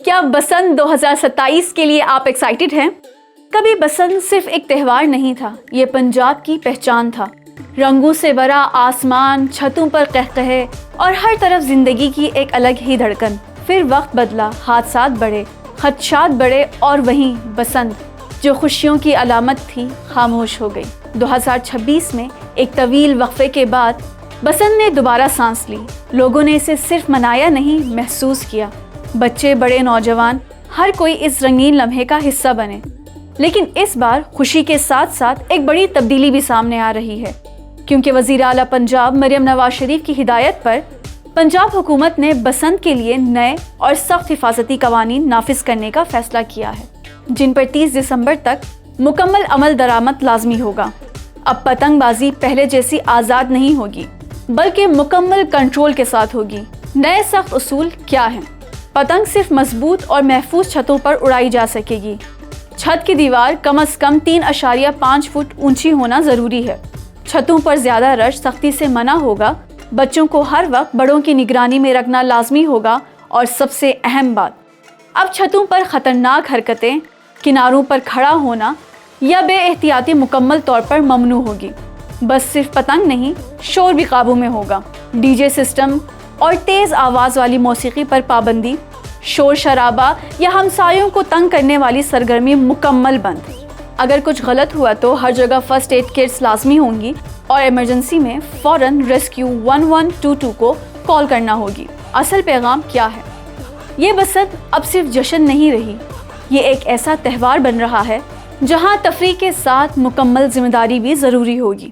کیا بسنت 2027 کے لیے آپ ایکسائٹڈ ہیں؟ کبھی بسنت صرف ایک تہوار نہیں تھا، یہ پنجاب کی پہچان تھا۔ رنگوں سے بھرا آسمان، چھتوں پر قہقہے اور ہر طرف زندگی کی ایک الگ ہی دھڑکن۔ پھر وقت بدلا، حادثات بڑھے، خدشات بڑھے اور وہیں بسنت جو خوشیوں کی علامت تھی خاموش ہو گئی۔ 2026 میں ایک طویل وقفے کے بعد بسنت نے دوبارہ سانس لی۔ لوگوں نے اسے صرف منایا نہیں، محسوس کیا۔ بچے، بڑے، نوجوان، ہر کوئی اس رنگین لمحے کا حصہ بنے۔ لیکن اس بار خوشی کے ساتھ ساتھ ایک بڑی تبدیلی بھی سامنے آ رہی ہے، کیونکہ وزیر اعلیٰ پنجاب مریم نواز شریف کی ہدایت پر پنجاب حکومت نے بسنت کے لیے نئے اور سخت حفاظتی قوانین نافذ کرنے کا فیصلہ کیا ہے، جن پر 30 دسمبر تک مکمل عمل درآمد لازمی ہوگا۔ اب پتنگ بازی پہلے جیسی آزاد نہیں ہوگی، بلکہ مکمل کنٹرول کے ساتھ ہوگی۔ نئے سخت اصول کیا ہیں؟ پتنگ صرف مضبوط اور محفوظ چھتوں پر اڑائی جا سکے گی۔ چھت کی دیوار کم از کم 3.5 فٹ اونچی ہونا ضروری ہے۔ چھتوں پر زیادہ رش سختی سے منع ہوگا۔ بچوں کو ہر وقت بڑوں کی نگرانی میں رکھنا لازمی ہوگا، اور سب سے اہم بات، اب چھتوں پر خطرناک حرکتیں، کناروں پر کھڑا ہونا یا بے احتیاطی مکمل طور پر ممنوع ہوگی۔ بس صرف پتنگ نہیں، شور بھی قابو میں ہوگا۔ ڈی جے سسٹم اور تیز آواز والی موسیقی پر پابندی، شور شرابہ یا ہمسایوں کو تنگ کرنے والی سرگرمی مکمل بند۔ اگر کچھ غلط ہوا تو ہر جگہ فرسٹ ایڈ کٹس لازمی ہوں گی، اور ایمرجنسی میں فوراً ریسکیو 1122 کو کال کرنا ہوگی۔ اصل پیغام کیا ہے؟ یہ بسنت اب صرف جشن نہیں رہی، یہ ایک ایسا تہوار بن رہا ہے جہاں تفریح کے ساتھ مکمل ذمہ داری بھی ضروری ہوگی۔